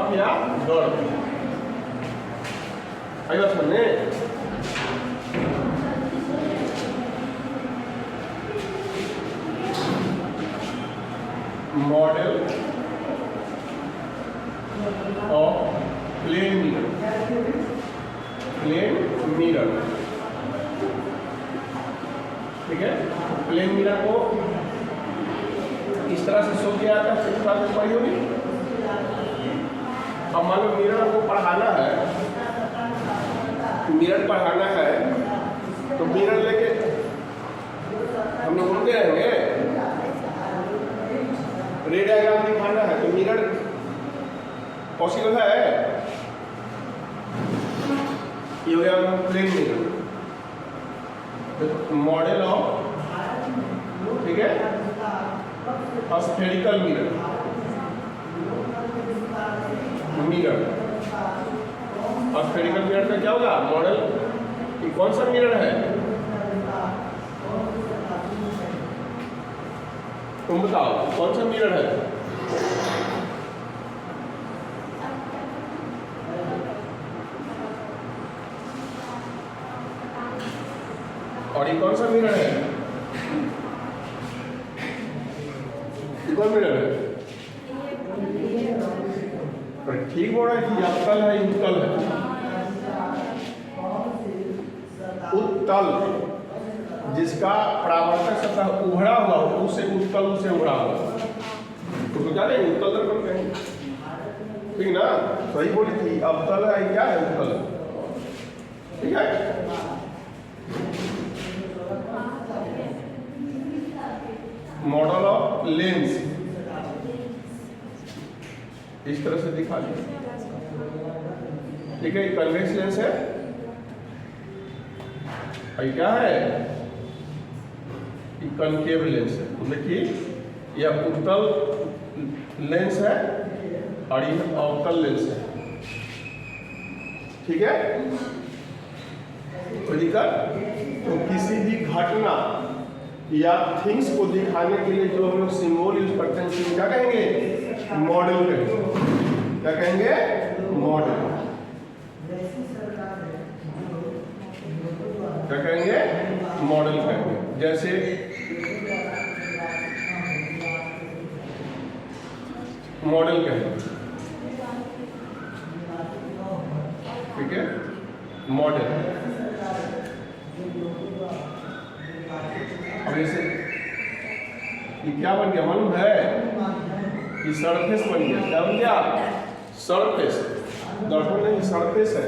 कफ या दर्द। आई बात समझे? Model of plane mirror, plane mirror, ठीक है। प्लेन मिरर को इस तरह से शो किया जाता है, फिर से पढ़ी होगी। अब मान लो मिरर को पढ़ाना है, मिरर पढ़ाना है तो मिरर लेके हम लोग घूमते रहेंगे। रे डायग्राम दिखाना है तो मिरर पॉसिबल है, ये हो गया प्लेन मिरर, मॉडल ऑफ, ठीक है, spherical mirror, mirror spherical mirror का क्या होगा मॉडल? ये कौन सा मिरर है तुम बताओ, कौन सा मिरर है? और ये कौन सा मिरर है? ये कौन मिरर है? ठीक बोल रहा है कि अवतल है, उत्तल है? उत्तल जिसका परावर्तक सतह उभरा हुआ हो उसे उत्तल, उसे उभरा हुआ तो क्या कहेंगे? उत्तल दर्पण कहेंगे, ठीक ना? सही बोली थी। अवतल है, क्या है? उत्तल, ठीक है। मॉडल ऑफ लेंस इस तरह से दिखा दिया, ठीक है। कन्वेक्स लेंस है, और क्या है? कनकेव लेंस है। देखिए यह उत्तल लेंस है और यह अवतल लेंस है, ठीक है। कोई दिक्कत? तो किसी भी घटना या थिंग्स को दिखाने के लिए जो हम लोग सिंबल यूज करते हैं उसको क्या कहेंगे? मॉडल कहेंगे। क्या कहेंगे? मॉडल। क्या कहेंगे? मॉडल कहेंगे। जैसे मॉडल कहेंगे, ठीक है, मॉडल। अब ऐसे ये क्या बन गया मालूम है? ये सरफेस बन गया। क्या बन गया? सरफेस। दर्पण नहीं, सरफेस है।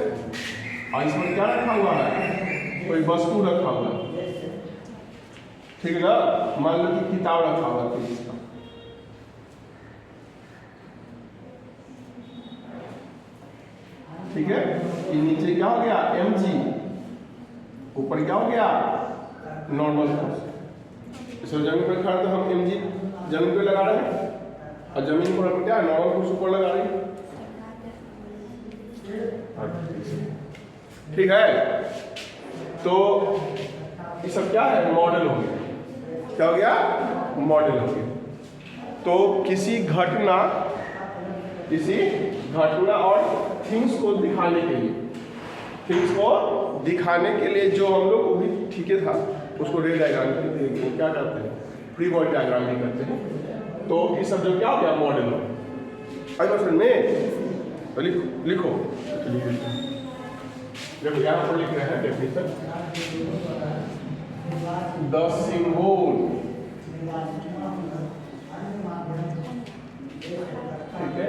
और इसमें क्या रखा हुआ है? कोई वस्तु रखा हुआ है, ठीक है ना? मान लो कि किताब रखा हुआ है इसका, ठीक है। ये नीचे क्या हो गया? mg, ऊपर क्या हो गया? Normal force. इसे जमीन पर खड़ा तो हम mg जमीन पे लगा रहे हैं, और जमीन पर हम क्या नॉर्मल फोर्स ऊपर लगा रहे हैं, ठीक है। तो ये सब क्या है? मॉडल हो गया। क्या हो गया? मॉडल हो गया। तो किसी घटना और थिंग्स को दिखाने के लिए, थिंग्स को दिखाने के लिए जो हम लोग भी ठीक है था उसको रे डायग्राम क्या करते हैं? फ्री बॉडी डायग्राम भी करते हैं। तो ये सब जो क्या हो गया? मॉडल हो। आई बात में तो लिखो देखो यहाँ पर लिख रहे हैं डेफिनेशन। द सिंबल, ठीक है,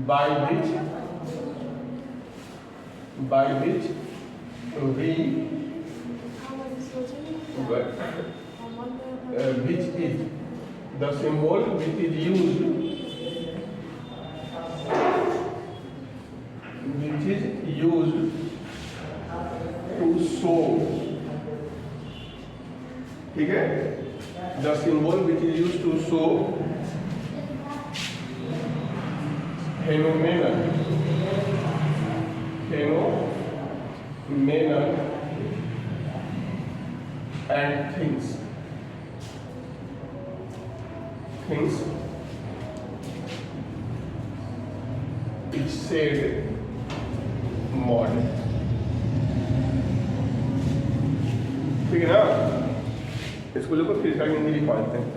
by which we which is the symbol which is used to show, ठीक है, the symbol which is used to show phenomenon and things said mod. ठीक है ना, इसको जो फिर हिंदी लिखवा देते हैं।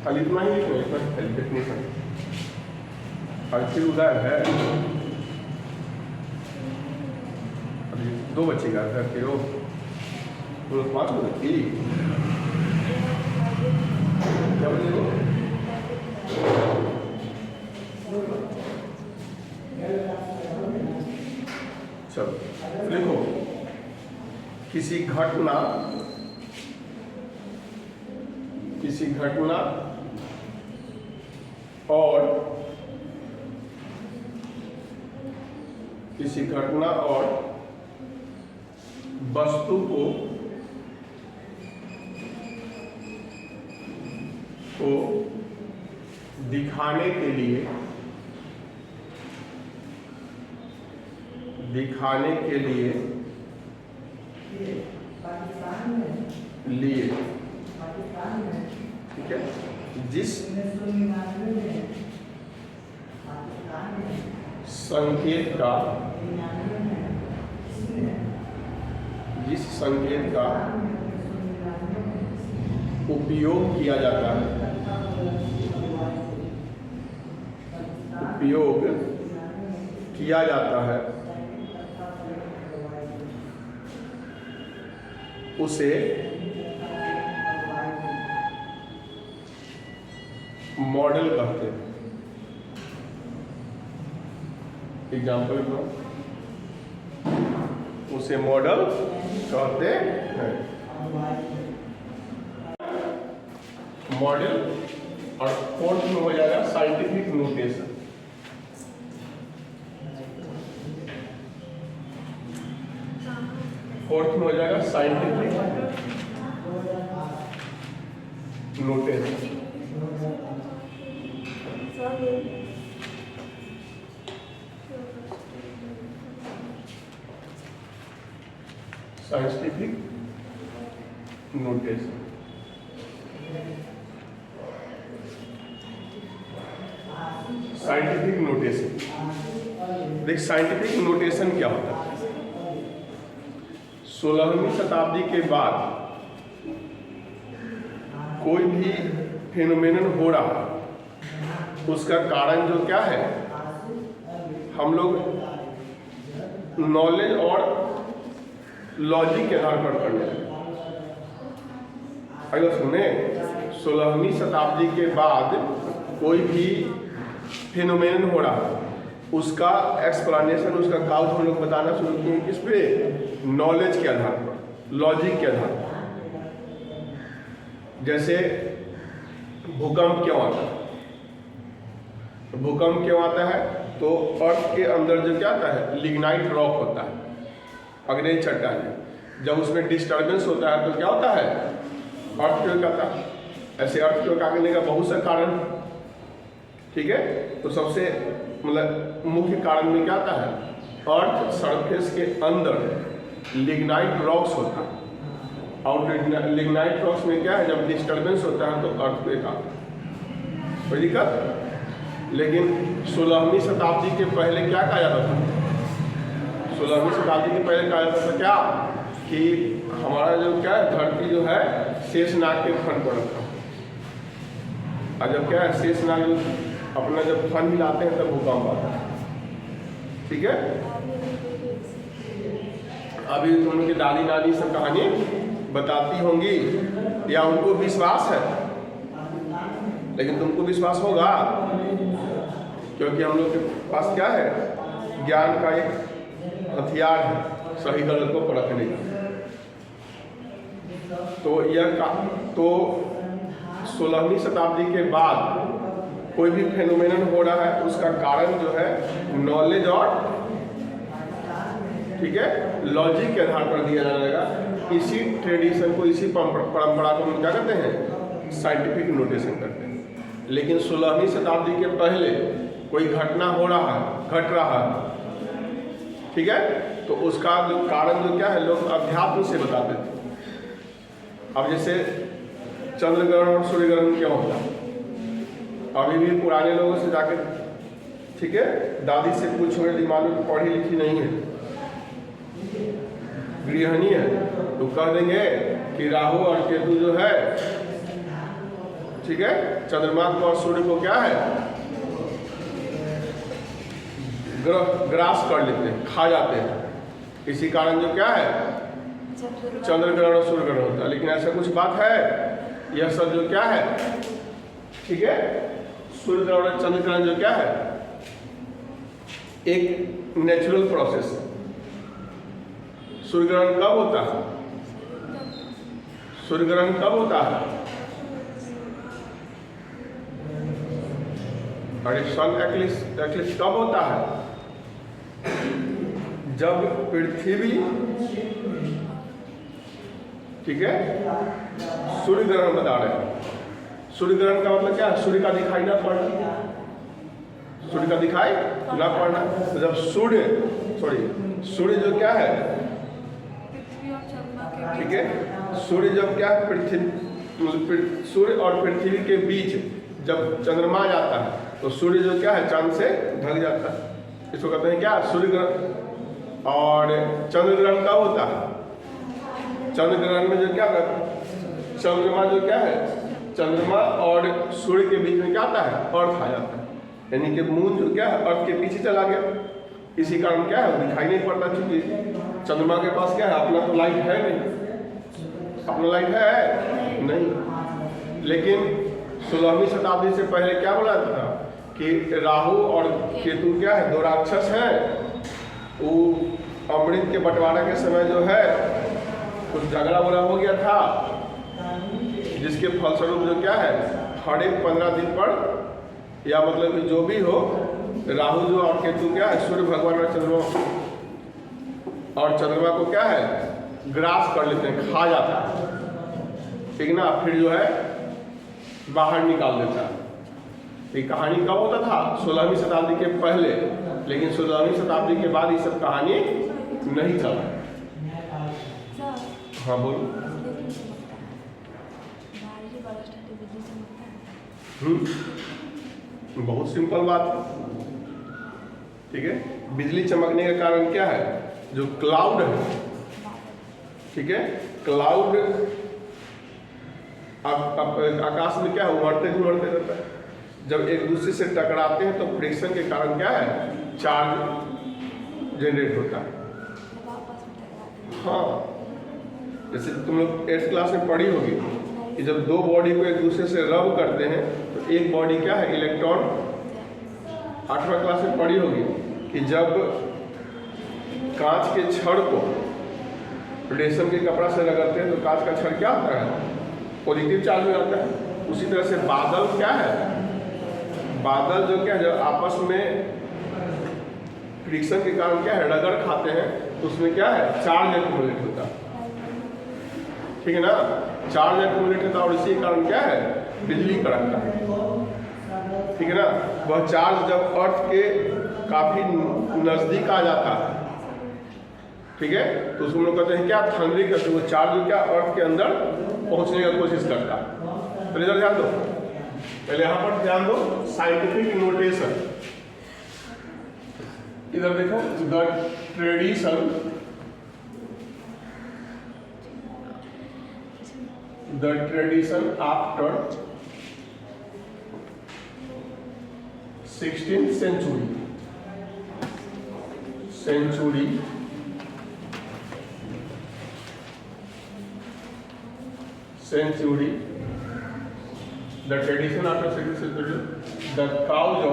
खाली इतना ही लिखो, इसमें डेफिनेशन और फिर उधर है अभी 2 बच्चेगा, फिर वो 5 हो सकती क्या बोले वो। चलो लिखो, किसी घटना और वस्तु को दिखाने के लिए ठीक है, जिस संकेत का उपयोग किया जाता है उसे मॉडल कहते हैं। एग्जाम्पल दो, उसे मॉडल कहते हैं। मॉडल और फोर्थ में हो जाएगा साइंटिफिक नोटेशन। फोर्थ में हो जाएगा scientific notation. Scientific notation. Scientific notation, देख साइंटिफिक नोटेशन क्या होता है। 16वीं शताब्दी के बाद कोई भी फेनोमेनन हो रहा, उसका कारण जो क्या है, हम लोग नॉलेज और लॉजिक के आधार पर करने लगे। अगर सुने, 16वीं शताब्दी के बाद कोई भी फेनोमेनन हो रहा, उसका एक्सप्लेनेशन, उसका काउज हम लोग बताना शुरू किए किस पे, नॉलेज के आधार पर, लॉजिक के आधार पर। जैसे भूकंप क्यों आता है, तो भूकंप क्यों आता है, तो अर्थ के अंदर जो क्या आता है, लिग्नाइट रॉक होता है, अग्नेय चट्टान। जब उसमें डिस्टर्बेंस होता है तो क्या होता है, अर्थक्वेक आता है। ऐसे अर्थक्वेक आने का बहुत सा कारण, ठीक है। तो सबसे मतलब मुख्य कारण में क्या आता है, अर्थ सरफेस के अंदर लिग्नाइट रॉक्स होता है, और लिग्नाइट रॉक्स में क्या है, जब डिस्टर्बेंस होता है तो अर्थक्वेक आता है। कोई दिक्कत। लेकिन 16वीं शताब्दी के पहले क्या कहा जाता था, 16वीं शताब्दी के पहले कहा जाता था क्या, कि हमारा जो क्या है, धरती जो है शेषनाग के फन पर रखा, और जब क्या है, शेषनाग अपना जब फन हिलाते हैं तब भूकंप आता है। ठीक है। अभी तुम लोग की दादी नानी सब कहानी बताती होंगी, या उनको विश्वास है, लेकिन तुमको विश्वास होगा, क्योंकि हम लोग के पास क्या है, ज्ञान का एक हथियार है, सही गलत को परखने का। तो 16वीं शताब्दी के बाद कोई भी फेनोमेनन हो रहा है, उसका कारण जो है नॉलेज और, ठीक है, लॉजिक के आधार पर दिया जाएगा। इसी ट्रेडिशन को, इसी परंपरा को हम क्या करते हैं, साइंटिफिक नोटेशन करते हैं। लेकिन 16वीं शताब्दी के पहले कोई घटना हो रहा है, घट रहा है, ठीक है, तो उसका जो कारण जो क्या है लोग अध्यात्म से बताते थे। अब जैसे चंद्र ग्रहण और सूर्य ग्रहण क्यों होता है, अभी भी पुराने लोगों से जाकर, ठीक है, दादी से पूछो, मालूम पढ़ी लिखी नहीं है, गृहिणी है, तो कह देंगे कि राहु और केतु जो है, ठीक है, चंद्रमा को और सूर्य को क्या है, ग्रास कर लेते हैं, खा जाते हैं। इसी कारण जो क्या है चंद्र ग्रहण और सूर्य ग्रहण होता है। लेकिन ऐसा कुछ बात है, यह सब जो क्या है, ठीक है, सूर्य ग्रहण और चंद्र ग्रहण जो क्या है एक नेचुरल प्रोसेस है। सूर्य ग्रहण कब होता है, सूर्य ग्रहण कब होता है, और सन एक्लिप्स कब होता है, जब पृथ्वी, ठीक है, सूर्य ग्रहण बता रहे हैं। सूर्य ग्रहण का मतलब क्या है, सूर्य का दिखाई ना पड़ना, सूर्य का दिखाई ना पड़ना। तो जब सूर्य जो क्या है, ठीक है, सूर्य जब क्या है सूर्य और पृथ्वी के बीच जब चंद्रमा जाता है तो सूर्य जो क्या है चांद से ढक जाता है, इसको कहते हैं क्या, सूर्य ग्रहण। और चंद्र ग्रहण कब होता है, चंद्र ग्रहण में जो क्या है, चंद्रमा जो क्या है, चंद्रमा और सूर्य के बीच में क्या आता है, अर्थ आ जाता है, यानी कि मून जो क्या है अर्थ के पीछे चला गया। इसी कारण क्या है दिखाई नहीं पड़ता, क्योंकि चंद्रमा के पास क्या है, अपना तो लाइट है नहीं, अपना लाइट है नहीं। लेकिन 16वीं शताब्दी से पहले क्या बोला था कि राहु और केतु क्या है, दो राक्षस हैं। वो अमृत के बंटवारा के समय जो है कुछ झगड़ा वगड़ा हो गया था, जिसके फलस्वरूप जो क्या है हर एक 15 दिन पर, या मतलब कि जो भी हो, राहु जो और केतु क्या है, सूर्य भगवान और चंद्रमा को क्या है ग्रास कर लेते हैं, खा जाता है, ठीक ना, फिर जो है बाहर निकाल देता है। ये कहानी कब होता था, 16वीं शताब्दी के पहले। लेकिन 16वीं शताब्दी के बाद ये सब कहानी नहीं चला। हाँ बोलो। बहुत सिंपल बात है, ठीक है। बिजली चमकने का कारण क्या है, जो क्लाउड है, ठीक है, क्लाउड आकाश में क्या है, उमड़ते घुमड़ते रहता है। जब एक दूसरे से टकराते हैं तो फ्रिक्शन के कारण क्या है, चार्ज जनरेट होता है। हाँ, जैसे तुम लोग 8th क्लास में पढ़ी होगी कि जब दो बॉडी को एक दूसरे से रब करते हैं तो एक बॉडी क्या है, इलेक्ट्रॉन। 8वीं क्लास में पढ़ी होगी कि जब कांच के छड़ को रेशम के कपड़ा से रगड़ते हैं तो कांच का छड़ क्या होता है, पॉजिटिव चार्ज में आता है। उसी तरह से बादल क्या है, बादल जो क्या है, जब आपस में फ्रिक्शन के कारण क्या है रगड़ खाते हैं तो उसमें क्या है, चार्ज एक्यूमुलेट होता है, ठीक है ना, चार्ज एक्यूमुलेट होता है। और इसी कारण क्या है, बिजली कड़कता है, ठीक है ना। वह चार्ज जब अर्थ के काफी नजदीक आ जाता है, ठीक है, तो उसको हम लोग कहते हैं क्या, थंडरिंग करते हैं। वो चार्ज क्या अर्थ के अंदर पहुंचने का कोशिश करता है। तो इधर ध्यान दो, पहले यहाँ पर ध्यान दो, साइंटिफिक नोटेशन। इधर देखो, the tradition after 16th century the tradition after 16th century, the cause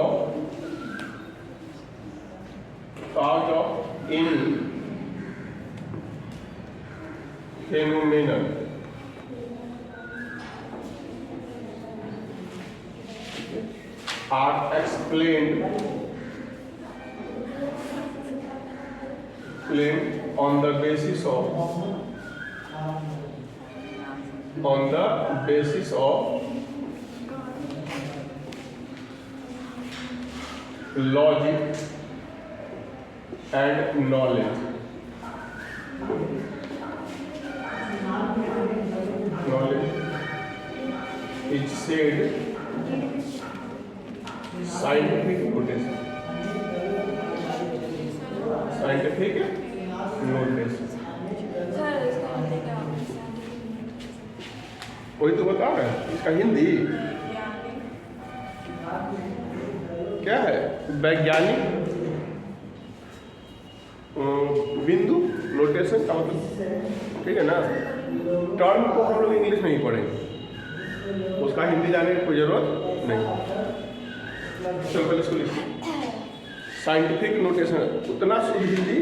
of any phenomenon are explained on the basis of logic and knowledge. Knowledge is said scientific notation. Scientific notation वही तो बता रहे हैं। इसका हिंदी क्या है? वैज्ञानिक बिंदु नोटेशन का मतलब, ठीक है ना। टर्म को हम लोग इंग्लिश में ही पढ़ेंगे, उसका हिंदी जाने की कोई जरूरत नहीं। चलो पहले इसको लिखो। साइंटिफिक नोटेशन उतना शुद्ध हिंदी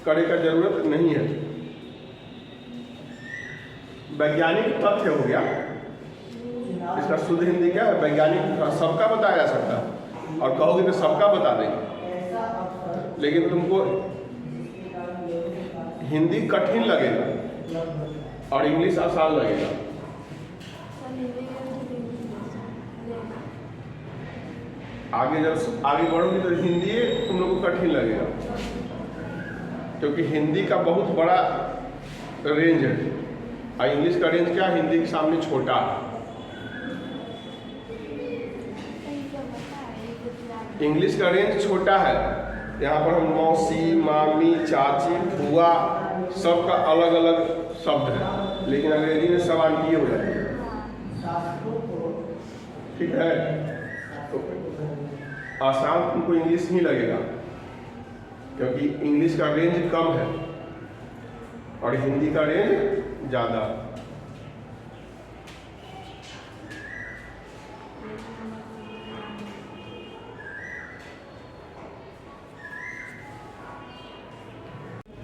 करने का जरूरत नहीं है। वैज्ञानिक तथ्य हो गया, इसका शुद्ध हिंदी क्या है? वैज्ञानिक सबका बताया जा सकता है, और कहोगे तो सबका बता देंगे, लेकिन तुमको हिंदी कठिन लगेगा और इंग्लिश आसान लगेगा। आगे जब आगे बढ़ोगे तो हिंदी तुम लोग को कठिन लगेगा, क्योंकि हिंदी का बहुत बड़ा रेंज है और इंग्लिश का रेंज क्या, हिंदी के सामने छोटा है। इंग्लिश का रेंज छोटा है, यहाँ पर हम मौसी, मामी, चाची, फुआ सबका अलग अलग शब्द है, लेकिन अंग्रेजी में सब आंटी हो जाती है, ठीक है। तो आसान तुमको इंग्लिश ही लगेगा, क्योंकि इंग्लिश का रेंज कम है और हिंदी का रेंज ज़्यादा।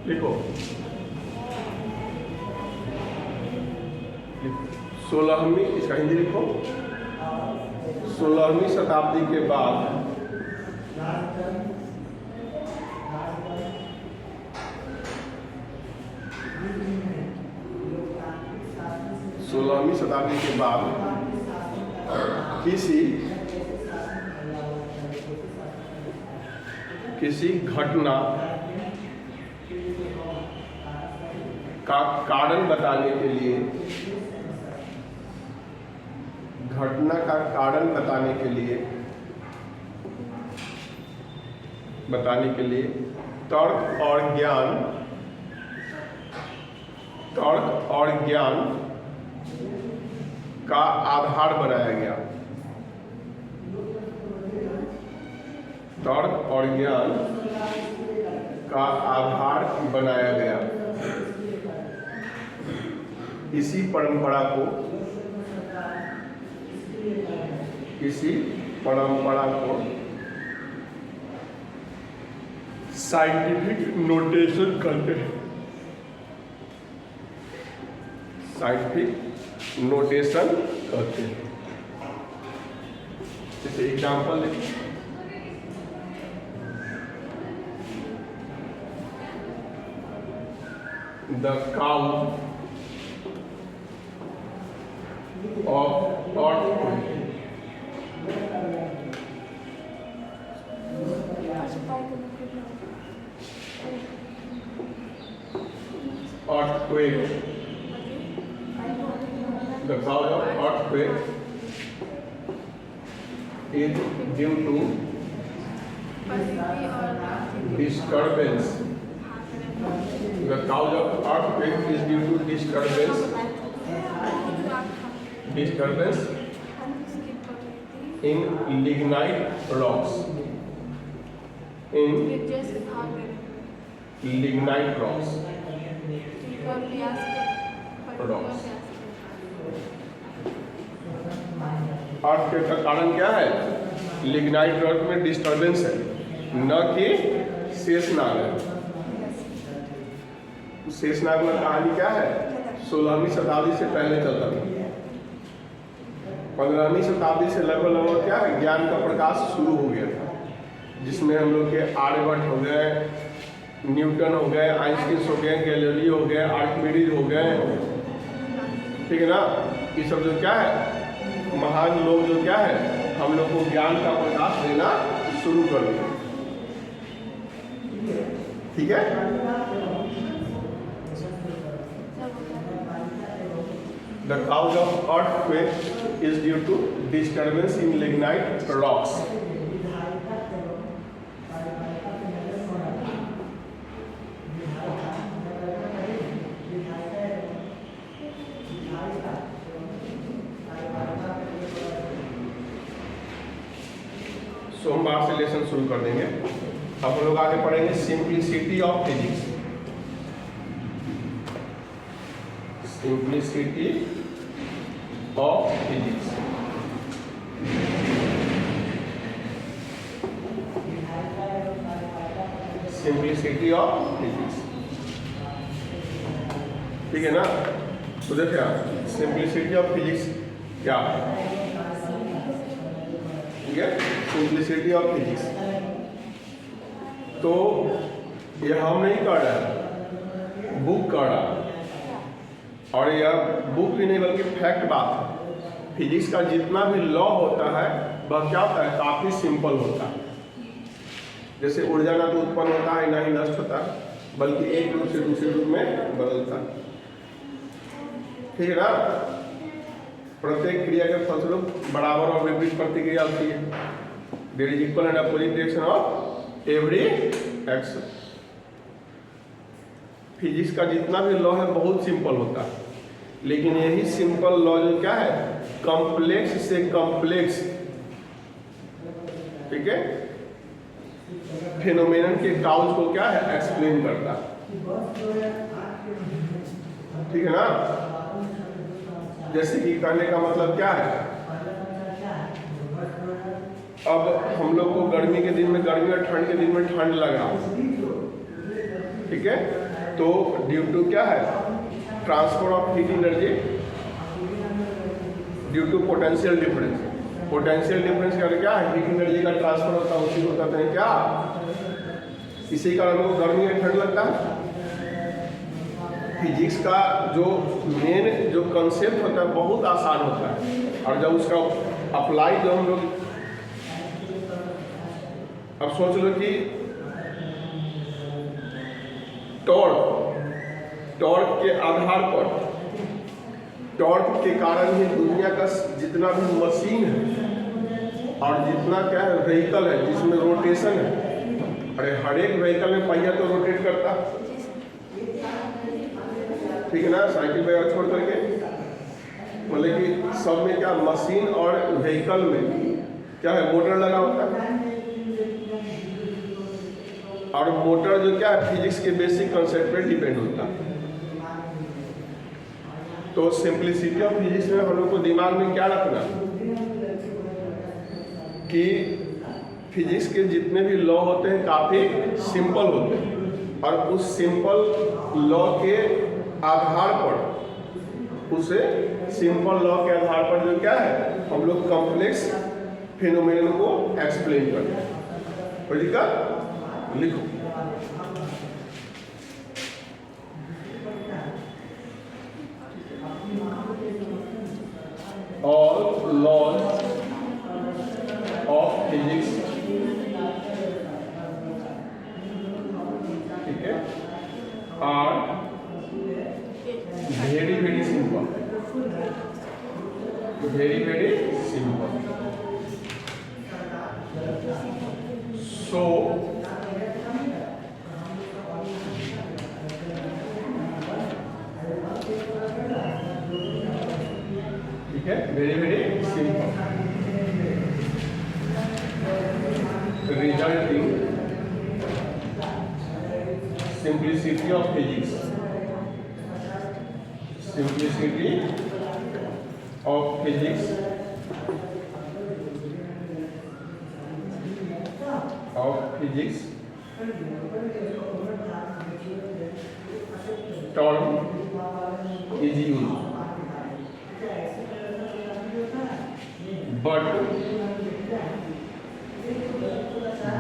लिखो 16वीं, इसका हिंदी लिखो। 16वीं शताब्दी के बाद 16वीं शताब्दी के बाद किसी घटना का कारण बताने के लिए, घटना का कारण बताने के लिए तर्क और ज्ञान का आधार बनाया गया। तर्क और ज्ञान का आधार बनाया गया। इसी परंपरा को साइंटिफिक नोटेशन कहते हैं। साइंटिफिक नोटेशन कहते हैं। जैसे एग्जाम्पल देखिए, the cow of earthquake. Earthquake. The cause of earthquake is due to disturbance. The cause of earthquake is due to disturbance in lignite rocks. In lignite rocks. earthquake का कारण क्या है? Lignite rock में disturbance है, न कि शेषनाग है। शेषनाग में कहानी क्या है? 16वीं शताब्दी से पहले चलता था। 15वीं शताब्दी से लगभग क्या है, ज्ञान का प्रकाश शुरू हो गया था, जिसमें हम लोग के आर्यभट्ट हो गए, न्यूटन हो गए, आइंस्टीन हो गए, गैलीलियो हो गए, आर्किमिडीज हो गए, ठीक है ना। ये सब जो क्या है, महान लोग जो क्या है, हम लोग को ज्ञान का प्रकाश देना शुरू कर दिया। ठीक है। The cause of earthquake is due to disturbance in lignite rocks. सोमवार से लेसन शुरू कर देंगे। अब हम लोग आगे पढ़ेंगे simplicity of physics. Simplicity of physics. Simplicity of physics, ठीक है ना। तो देखिए आप सिंप्लिसिटी ऑफ फिजिक्स क्या है, ठीक है। सिंप्लिसिटी ऑफ फिजिक्स तो ये हम नहीं कर रहे, बुक कर रहा, और यह बुक भी नहीं बल्कि फैक्ट बात है। फिजिक्स का जितना भी लॉ होता है वह क्या होता है, काफ़ी सिंपल होता है। जैसे ऊर्जा ना तो उत्पन्न होता है ना ही नष्ट होता है, बल्कि एक रूप से दूसरे रूप में बदलता है, ठीक है ना। प्रत्येक क्रिया के फलस्वरूप बराबर और विपरीत प्रतिक्रिया होती है। There is equal and opposite reaction of every action. Physics का जितना भी लॉ है बहुत सिंपल होता है, लेकिन यही सिंपल लॉ जो क्या है, कॉम्प्लेक्स से कॉम्प्लेक्स, ठीक है, फेनोमेनन के काउज को क्या है, एक्सप्लेन करता, ठीक है ना। जैसे कि कहने का मतलब क्या है, अब हम लोग को गर्मी के दिन में गर्मी और ठंड के दिन में ठंड लगा, ठीक है। तो ड्यू टू क्या है, transfer of heat energy due to potential difference. Potential difference का क्या है, हीट एनर्जी का ट्रांसफर होता है, उसी को कहते हैं क्या, इसी कारण हमको गर्मी में ठंड लगता है। फिजिक्स का जो मेन जो कंसेप्ट होता है बहुत आसान होता है, और जब उसका अप्लाई जो हम लोग, अब सोच लो कि टॉर्क के आधार पर, टॉर्क के कारण ही दुनिया का जितना भी मशीन है और जितना क्या है व्हीकल है जिसमें रोटेशन है, अरे हर एक व्हीकल में पहिया तो रोटेट करता, ठीक है ना। साइकिल वगैरह छोड़ करके मतलब कि सब में क्या मशीन और व्हीकल में क्या है, मोटर लगा होता है, और मोटर जो क्या है फिजिक्स के बेसिक कंसेप्ट पर डिपेंड होता है। तो सिंप्लिसिटी ऑफ फिजिक्स में हम लोग को दिमाग में क्या रखना कि फिजिक्स के जितने भी लॉ होते हैं काफ़ी सिंपल होते हैं, और उस सिंपल लॉ के आधार पर, उसे सिंपल लॉ के आधार पर जो क्या है हम लोग कॉम्प्लेक्स फिनोमेनन को एक्सप्लेन करते हैं। कोई दिक्कत, लिखो। All laws of physics, ठीक है, are very very simple, very very simple. So ठीक है, very very simple, resulting simplicity of physics, simplicity of physics term is used, but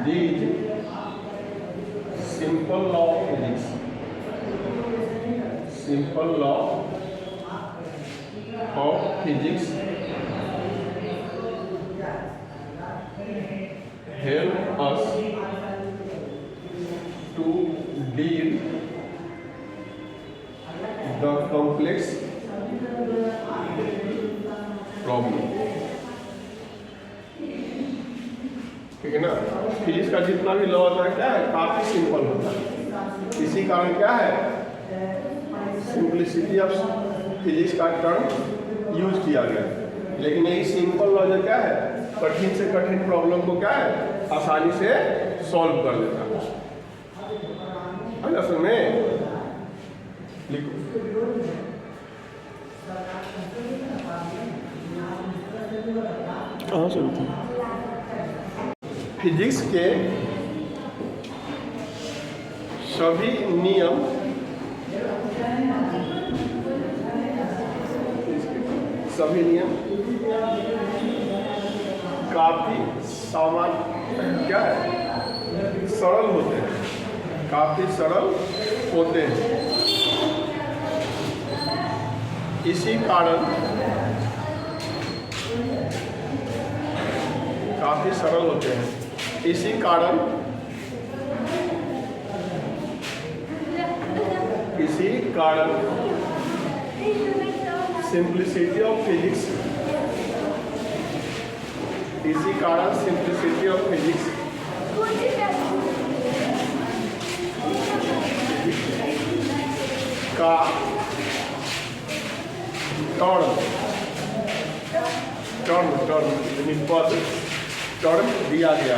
these simple law of physics, simple law of physics help us to complex problem, ठीक है ना। Physics का जितना भी law होता है क्या है, काफी सिंपल होता है। इसी कारण क्या है, सिंप्लिसिटी ऑफ फिजिक्स का टर्म यूज किया गया। लेकिन यही सिंपल लॉ जो क्या है, कठिन से कठिन प्रॉब्लम को क्या है, आसानी से सॉल्व कर देता है। असल में लिखो, कहाँ से लिखो? फिजिक्स के सभी नियम काफी सामान्य क्या है, सरल होते हैं, काफी सरल होते हैं। इसी कारण काफी सरल होते हैं। इसी कारण सिंप्लिसिटी ऑफ फिजिक्स, इसी कारण सिंप्लिसिटी ऑफ फिजिक्स का टर्म दिया गया,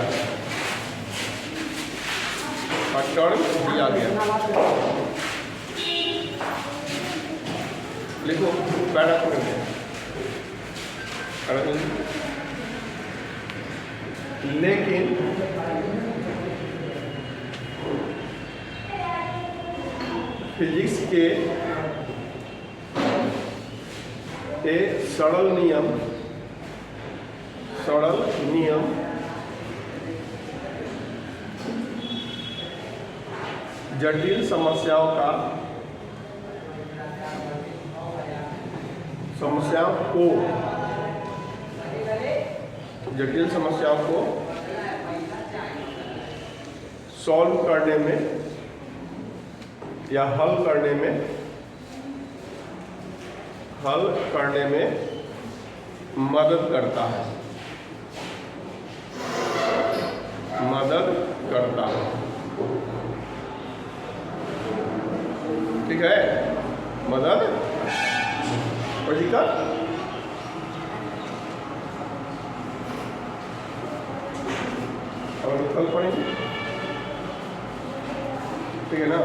लिखो पैरामीटर। लेकिन फिजिक्स के एक सरल नियम जटिल समस्याओं को सॉल्व करने में या हल करने में मदद करता है, ठीक है, मदद। और ठीक है, और कल पढ़ेंगे, ठीक है ना।